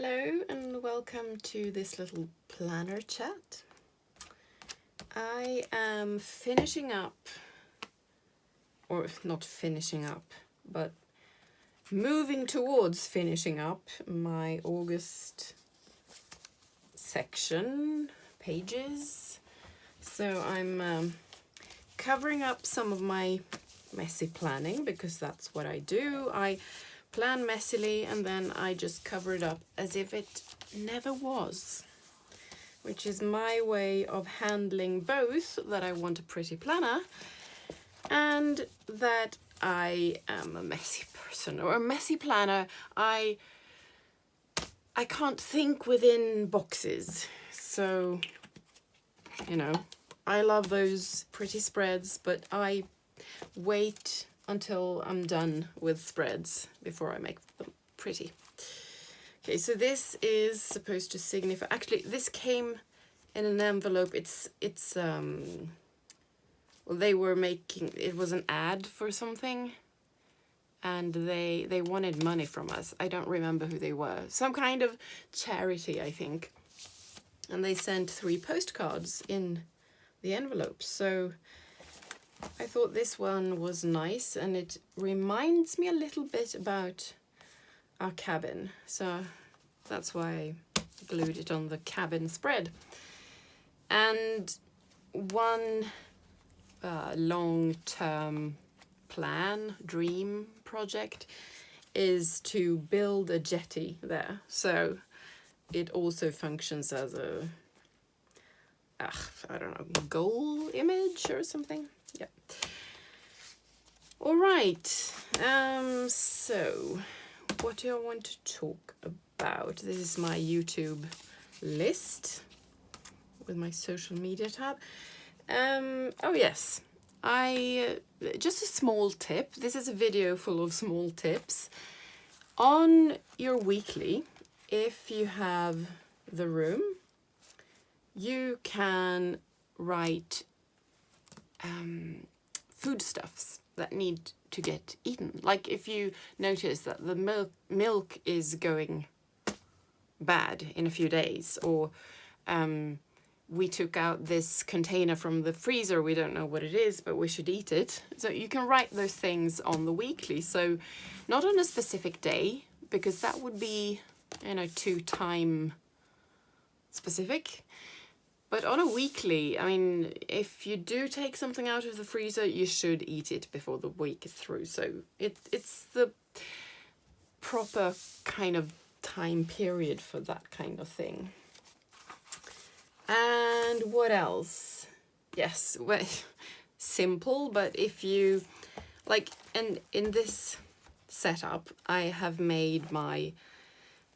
Hello and welcome to this little planner chat. I am finishing up, or not finishing up, but moving towards finishing up my August section pages. So I'm covering up some of my messy planning because that's what I do. I plan messily and then I just cover it up as if it never was, which is my way of handling both that I want a pretty planner and that I am a messy person or a messy planner. I can't think within boxes, so you know, I love those pretty spreads, but I wait until I'm done with spreads before I make them pretty. Okay, so this is supposed to signify, actually this came in an envelope. It's well, they were making, it was an ad for something and they wanted money from us. I don't remember who they were. Some kind of charity, I think. And they sent 3 postcards in the envelope. So I thought this one was nice and it reminds me a little bit about our cabin. So that's why I glued it on the cabin spread. And one long-term plan, dream project is to build a jetty there. So it also functions as a, I don't know, goal image or something. Yeah. All right. So what do I want to talk about? This is my YouTube list with my social media tab. Oh yes, just a small tip. This is a video full of small tips. On your weekly, if you have the room, you can write foodstuffs that need to get eaten. Like if you notice that the milk is going bad in a few days, or we took out this container from the freezer, we don't know what it is, but we should eat it. So you can write those things on the weekly. So not on a specific day, because that would be, you know, too time specific. But on a weekly, I mean, if you do take something out of the freezer, you should eat it before the week is through. So it's the proper kind of time period for that kind of thing. And what else? Yes, well, simple, but if you, like, and in this setup, I have made my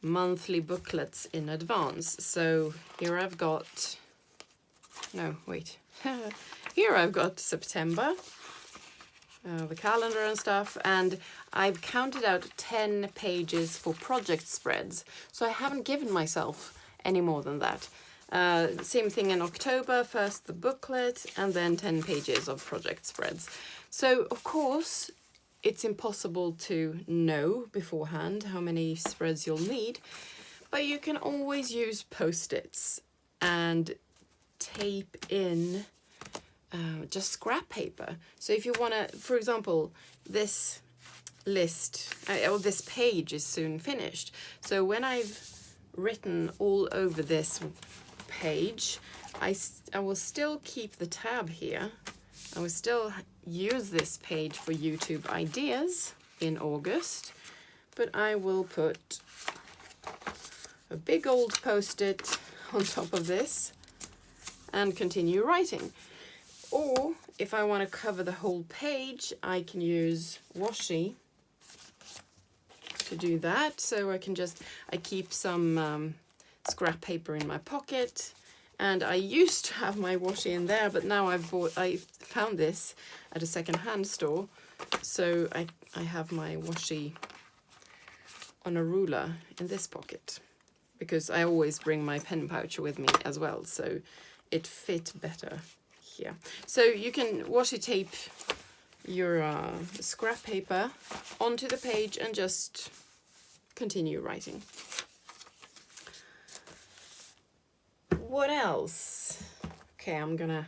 monthly booklets in advance. So here I've got, no, wait. Here I've got September, the calendar and stuff, and I've counted out 10 pages for project spreads. So I haven't given myself any more than that. Same thing in October, first the booklet, and then 10 pages of project spreads. So, of course, it's impossible to know beforehand how many spreads you'll need, but you can always use Post-its and tape in just scrap paper. So if you want to, for example, this list or this page is soon finished. So when I've written all over this page, I will still keep the tab here. I will still use this page for YouTube ideas in August, but I will put a big old Post-it on top of this and continue writing. Or if I want to cover the whole page, I can use washi to do that. So I keep some scrap paper in my pocket, and I used to have my washi in there, but now I found this at a second-hand store, so I have my washi on a ruler in this pocket, because I always bring my pen pouch with me as well, so it fit better here. So you can washi tape your scrap paper onto the page and just continue writing. What else? Okay, I'm gonna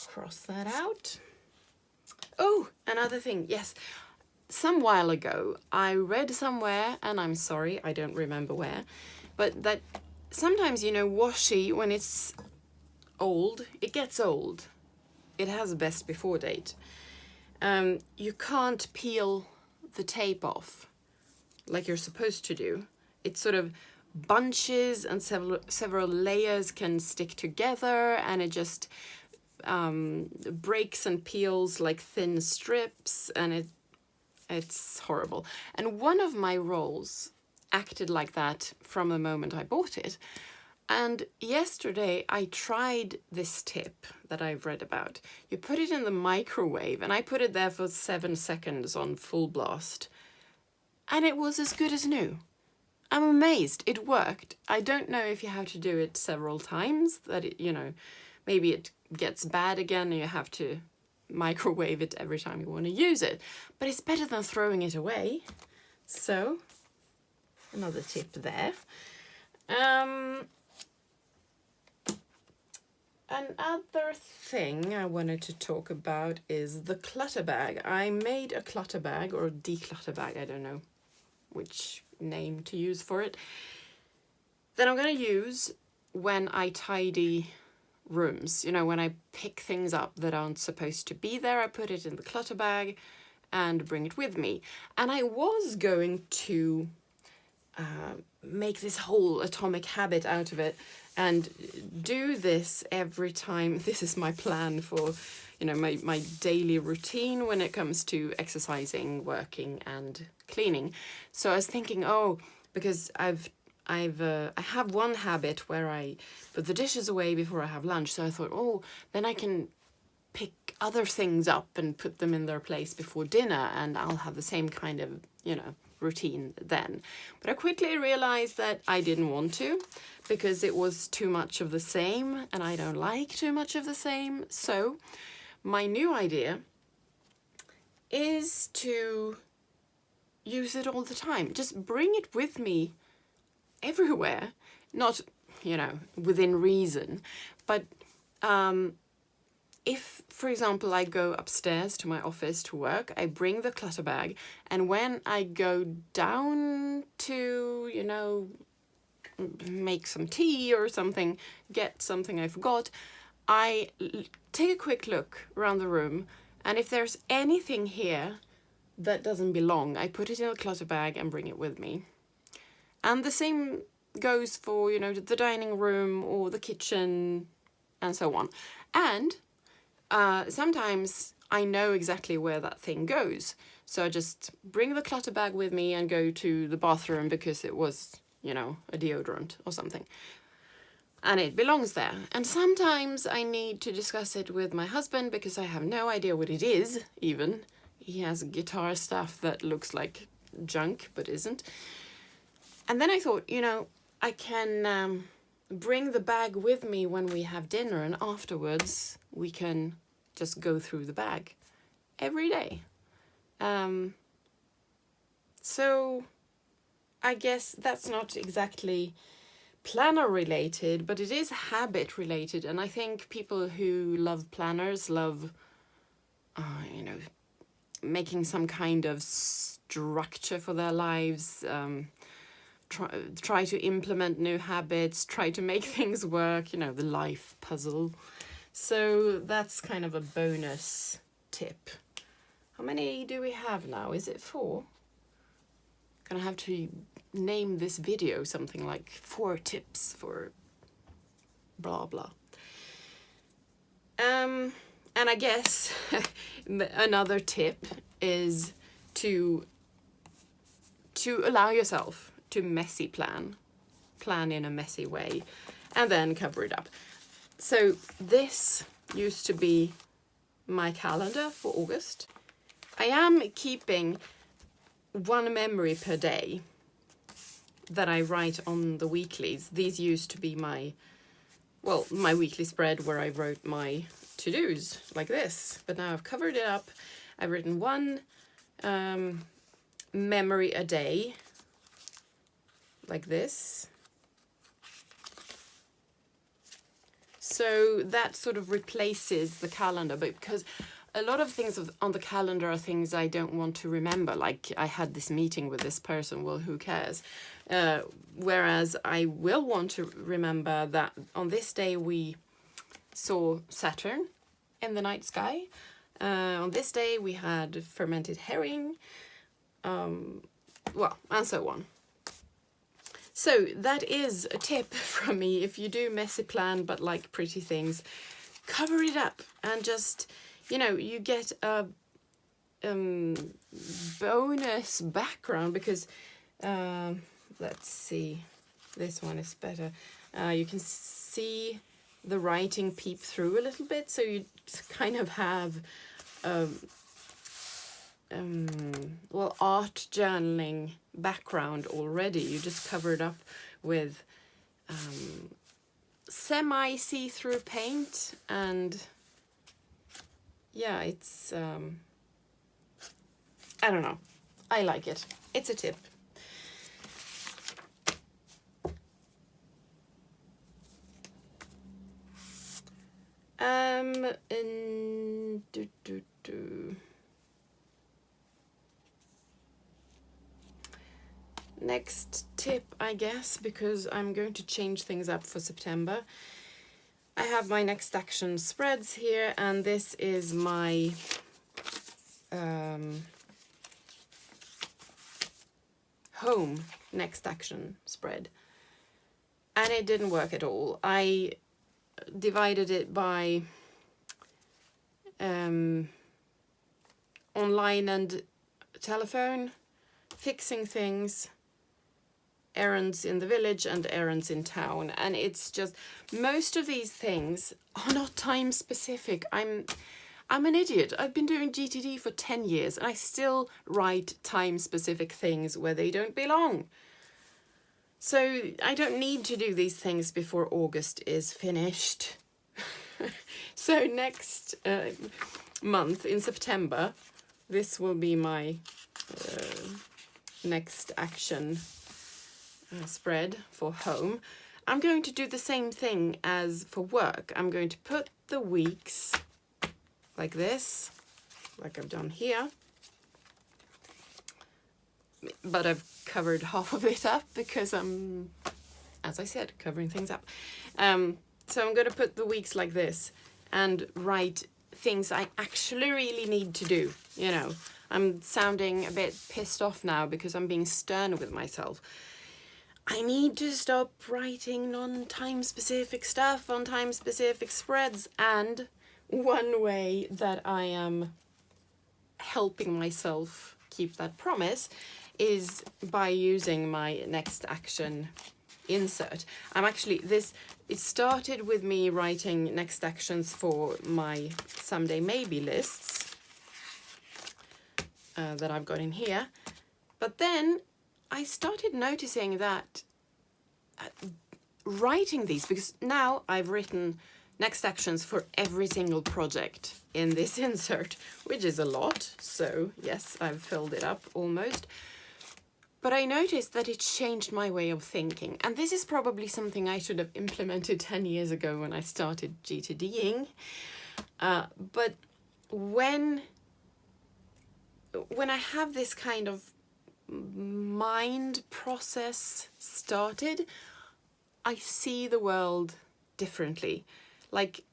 cross that out. Oh, another thing, yes. Some while ago, I read somewhere, and I'm sorry, I don't remember where, but that sometimes, you know, washi, when it's old, it gets old. It has a best before date. You can't peel the tape off like you're supposed to do. It sort of bunches and several layers can stick together, and it just breaks and peels like thin strips, and it's horrible. And one of my rolls acted like that from the moment I bought it. And yesterday I tried this tip that I've read about. You put it in the microwave, and I put it there for 7 seconds on full blast, and it was as good as new. I'm amazed. It worked. I don't know if you have to do it several times, that it, you know, maybe it gets bad again and you have to microwave it every time you want to use it, but it's better than throwing it away. So another tip there. Another thing I wanted to talk about is the clutter bag. I made a clutter bag, or a declutter bag, I don't know which name to use for it, that I'm going to use when I tidy rooms. You know, when I pick things up that aren't supposed to be there, I put it in the clutter bag and bring it with me. And I was going to make this whole atomic habit out of it and do this every time. This is my plan for, you know, my daily routine when it comes to exercising, working and cleaning. So I was thinking, oh, because I have one habit where I put the dishes away before I have lunch. So I thought, oh, then I can pick other things up and put them in their place before dinner, and I'll have the same kind of, you know, routine then. But I quickly realized that I didn't want to, because it was too much of the same, and I don't like too much of the same. So my new idea is to use it all the time. Just bring it with me everywhere. Not, you know, within reason, but if, for example, I go upstairs to my office to work, I bring the clutter bag, and when I go down to, you know, make some tea or something, get something I forgot, I take a quick look around the room, and if there's anything here that doesn't belong, I put it in a clutter bag and bring it with me. And the same goes for, you know, the dining room or the kitchen and so on. And sometimes I know exactly where that thing goes. So I just bring the clutter bag with me and go to the bathroom because it was, you know, a deodorant or something. And it belongs there. And sometimes I need to discuss it with my husband because I have no idea what it is, even. He has guitar stuff that looks like junk, but isn't. And then I thought, you know, I can bring the bag with me when we have dinner, and afterwards we can just go through the bag every day. So I guess that's not exactly planner related, but it is habit related. And I think people who love planners love, you know, making some kind of structure for their lives, try to implement new habits, try to make things work, you know, the life puzzle. So that's kind of a bonus tip. How many do we have now? Is it 4? Gonna have to name this video something like 4 tips for blah blah. And I guess another tip is to allow yourself to messy plan in a messy way, and then cover it up. So this used to be my calendar for August. I am keeping 1 memory per day that I write on the weeklies. These used to be my weekly spread where I wrote my to-dos like this, but now I've covered it up. I've written 1 memory a day like this. So that sort of replaces the calendar, but because a lot of things on the calendar are things I don't want to remember, like I had this meeting with this person, well, who cares? Whereas I will want to remember that on this day we saw Saturn in the night sky. On this day we had fermented herring, well, and so on. So that is a tip from me. If you do messy plan but like pretty things, cover it up and just, you know, you get a bonus background because, let's see, this one is better. You can see the writing peep through a little bit, so you kind of have well, art journaling background already. You just cover it up with semi see-through paint, and yeah, it's I don't know, I like it. It's a tip. Next tip, I guess, because I'm going to change things up for September. I have my next action spreads here, and this is my home next action spread. And it didn't work at all. I divided it by online and telephone, fixing things, errands in the village and errands in town, and it's just, most of these things are not time specific. I'm an idiot. I've been doing GTD for 10 years and I still write time specific things where they don't belong. So I don't need to do these things before August is finished. So next month in September, this will be my next action spread for home. I'm going to do the same thing as for work. I'm going to put the weeks like this, like I've done here, but I've covered half of it up because I'm, as I said, covering things up. So I'm going to put the weeks like this and write things I actually really need to do. You know, I'm sounding a bit pissed off now because I'm being stern with myself. I need to stop writing non-time specific stuff on time specific spreads, and one way that I am helping myself keep that promise is by using my next action insert. I'm actually, it started with me writing next actions for my someday maybe lists that I've got in here, but then I started noticing that writing these, because now I've written next actions for every single project in this insert, which is a lot. So yes, I've filled it up almost. But I noticed that it changed my way of thinking. And this is probably something I should have implemented 10 years ago when I started GTDing. But when I have this kind of mind process started, I see the world differently. Like,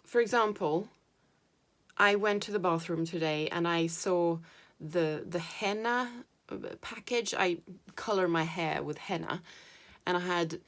for example, I went to the bathroom today and I saw the henna package. I color my hair with henna, and I had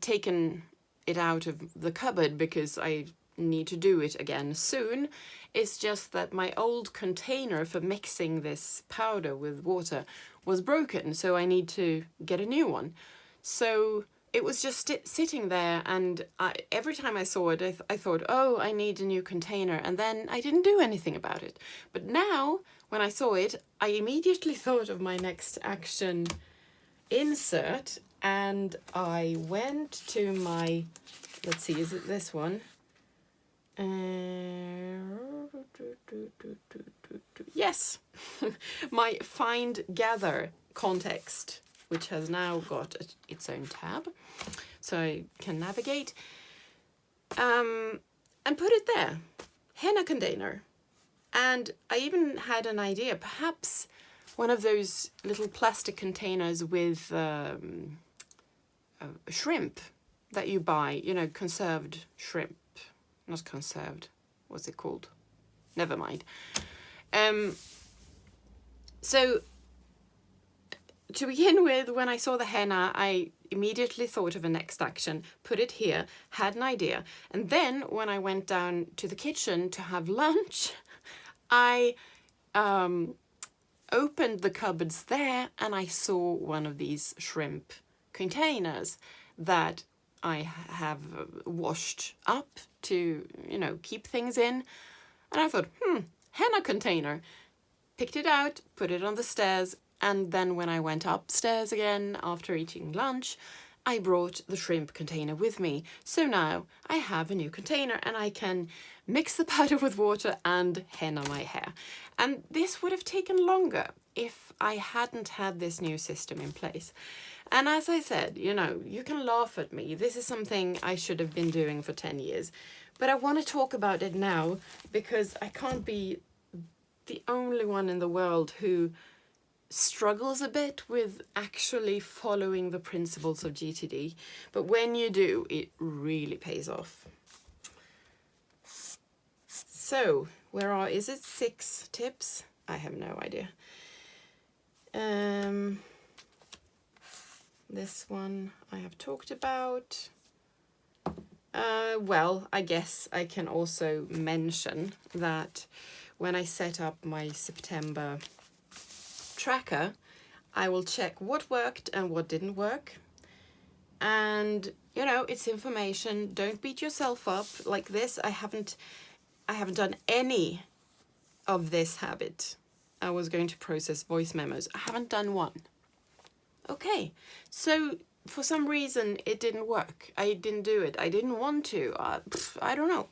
taken it out of the cupboard because I need to do it again soon. It's just that my old container for mixing this powder with water was broken, so I need to get a new one. So it was just sitting there, and every time I saw it, I thought, oh, I need a new container, and then I didn't do anything about it. But now, when I saw it, I immediately thought of my next action insert, and I went to my, let's see, is it this one? Yes, my find gather context which has now got its own tab, so I can navigate, and put it there. Henna container. And I even had an idea, perhaps one of those little plastic containers with shrimp that you buy, you know, conserved shrimp. Not conserved, what's it called? Never mind. So to begin with, when I saw the henna, I immediately thought of a next action, put it here, had an idea. And then when I went down to the kitchen to have lunch, I opened the cupboards there and I saw one of these shrimp containers that I have washed up to, you know, keep things in. And I thought, henna container. Picked it out, put it on the stairs, and then when I went upstairs again after eating lunch, I brought the shrimp container with me. So now I have a new container and I can mix the powder with water and henna my hair. And this would have taken longer if I hadn't had this new system in place. And as I said, you know, you can laugh at me. This is something I should have been doing for 10 years. But I want to talk about it now because I can't be the only one in the world who struggles a bit with actually following the principles of GTD. But when you do, it really pays off. So, is it 6 tips? I have no idea. This one I have talked about. Well, I guess I can also mention that when I set up my September tracker, I will check what worked and what didn't work. And, you know, it's information. Don't beat yourself up like this. I haven't done any of this habit. I was going to process voice memos. I haven't done one. Okay, so for some reason it didn't work. I didn't do it. I didn't want to. I don't know.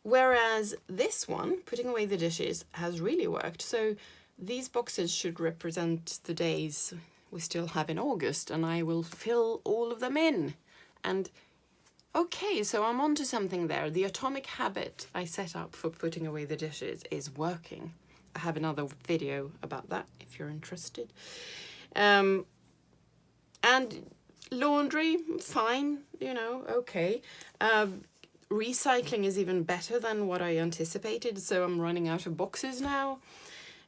Whereas this one, putting away the dishes, has really worked. So these boxes should represent the days we still have in August, and I will fill all of them in. And okay, so I'm onto something there. The atomic habit I set up for putting away the dishes is working. I have another video about that if you're interested. And laundry, fine, you know, okay. Recycling is even better than what I anticipated, so I'm running out of boxes now.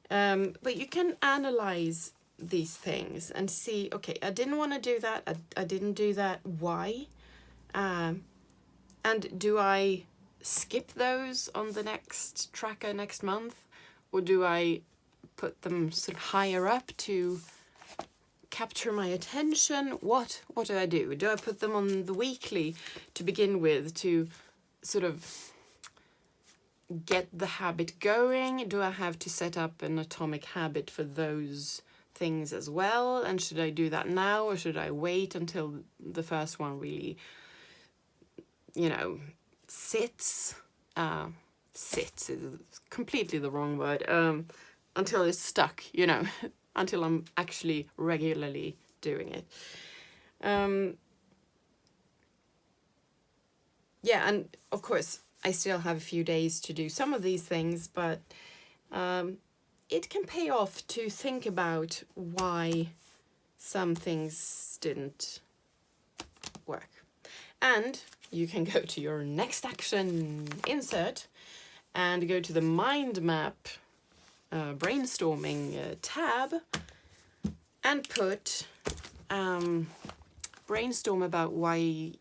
But you can analyze these things and see, okay, I didn't want to do that, I didn't do that, why? And do I skip those on the next tracker next month? Or do I put them sort of higher up to capture my attention? What do I do? Do I put them on the weekly to begin with to sort of get the habit going? Do I have to set up an atomic habit for those things as well? And should I do that now, or should I wait until the first one really, you know, sits? Sits is completely the wrong word. Until it's stuck, you know, until I'm actually regularly doing it. Yeah, and of course, I still have a few days to do some of these things, but it can pay off to think about why some things didn't work. And you can go to your next action insert and go to the mind map brainstorming tab and put brainstorm about why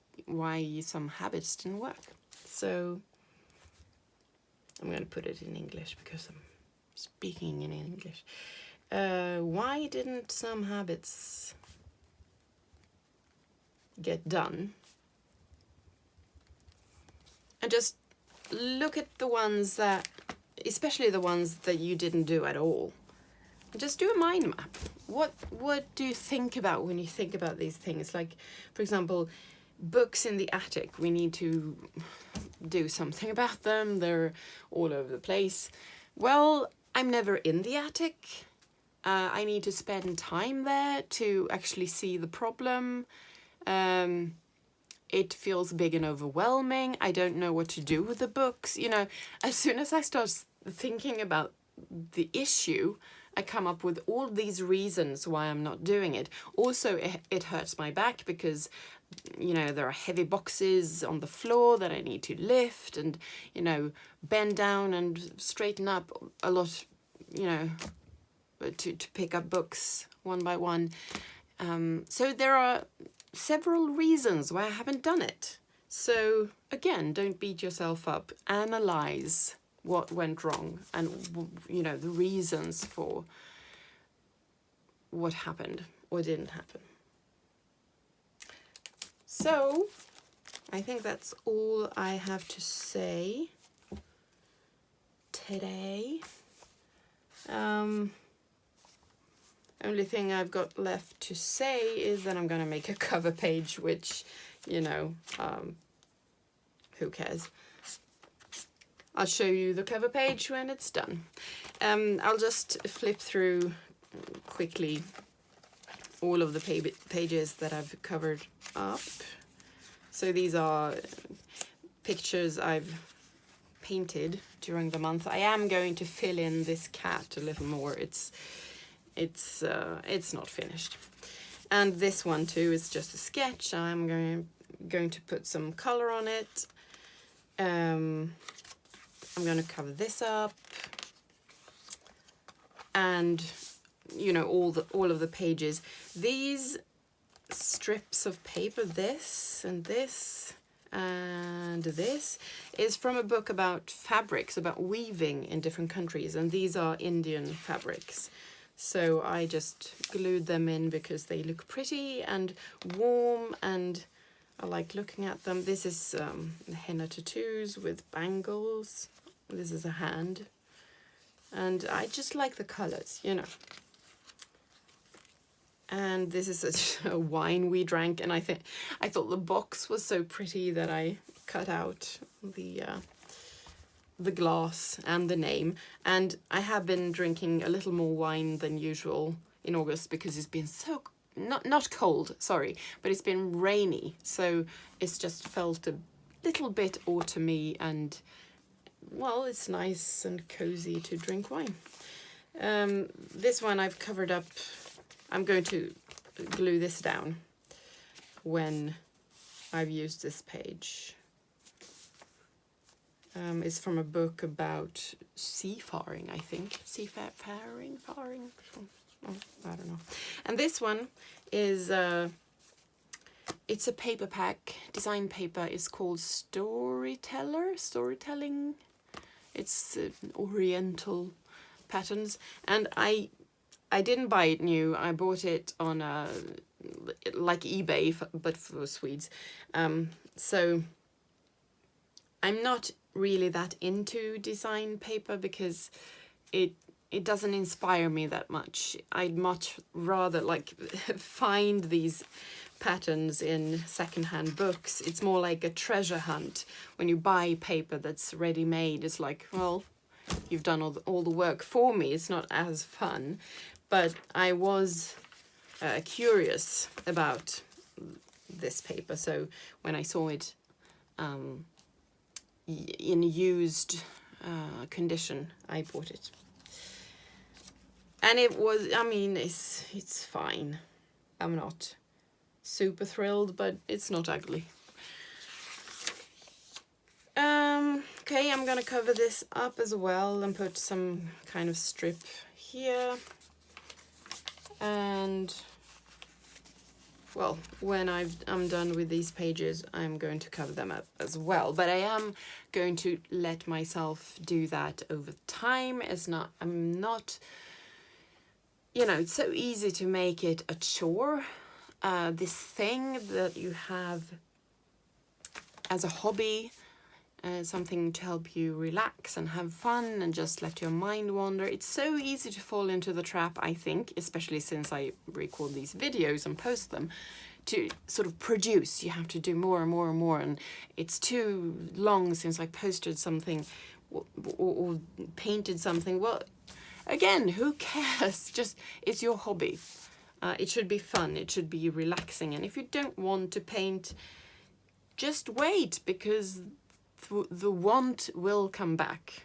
some habits didn't work. So I'm going to put it in English because I'm speaking in English. Why didn't some habits get done? And just look at the ones that, especially the ones that you didn't do at all. Just do a mind map. What do you think about when you think about these things? Like, for example, books in the attic. We need to do something about them. They're all over the place. Well, I'm never in the attic. I need to spend time there to actually see the problem. It feels big and overwhelming. I don't know what to do with the books. You know, as soon as I start thinking about the issue, I come up with all these reasons why I'm not doing it. Also, it hurts my back because, you know, there are heavy boxes on the floor that I need to lift and, you know, bend down and straighten up a lot, you know, to pick up books one by one. So there are several reasons why I haven't done it. So again, don't beat yourself up. Analyze what went wrong and, you know, the reasons for what happened or didn't happen. So I think that's all I have to say today. Only thing I've got left to say is that I'm going to make a cover page, which, you know, who cares? I'll show you the cover page when it's done. I'll just flip through quickly all of the pages that I've covered up. So these are pictures I've painted during the month. I am going to fill in this cat a little more. It's not finished. And this one too is just a sketch. I'm going to put some color on it. I'm going to cover this up, and, you know, all of the pages. These strips of paper, this and this and this, is from a book about fabrics, about weaving in different countries, and these are Indian fabrics. So I just glued them in because they look pretty and warm, and I like looking at them. This is henna tattoos with bangles. This is a hand. And I just like the colors, you know. And this is a wine we drank, and I thought the box was so pretty that I cut out the glass and the name. And I have been drinking a little more wine than usual in August because it's been so not cold, sorry, but it's been rainy, so it's just felt a little bit autumny, and well, it's nice and cozy to drink wine. This one I've covered up. I'm going to glue this down when I've used this page. It's from a book about seafaring, I think. Faring? Oh, I don't know. And this one is, it's a paper pack, design paper. It's called Storytelling. It's oriental patterns. And I didn't buy it new. I bought it on like eBay, but for Swedes. So I'm not really that into design paper because it doesn't inspire me that much. I'd much rather like find these patterns in secondhand books. It's more like a treasure hunt. When you buy paper that's ready-made, it's like, well, you've done all the work for me. It's not as fun. But I was curious about this paper, so when I saw it in used condition, I bought it. And it was, I mean, it's fine. I'm not super thrilled, but it's not ugly. Okay, I'm gonna cover this up as well and put some kind of strip here. And well, when I'm done with these pages, I'm going to cover them up as well. But I am going to let myself do that over time. I'm not, you know, it's so easy to make it a chore. This thing that you have as a hobby, something to help you relax and have fun and just let your mind wander. It's so easy to fall into the trap, I think, especially since I record these videos and post them, to sort of produce. You have to do more and more and more, and it's too long since I posted something or painted something. Well, again, who cares? Just, it's your hobby. It should be fun, it should be relaxing. And if you don't want to paint, just wait, because the want will come back.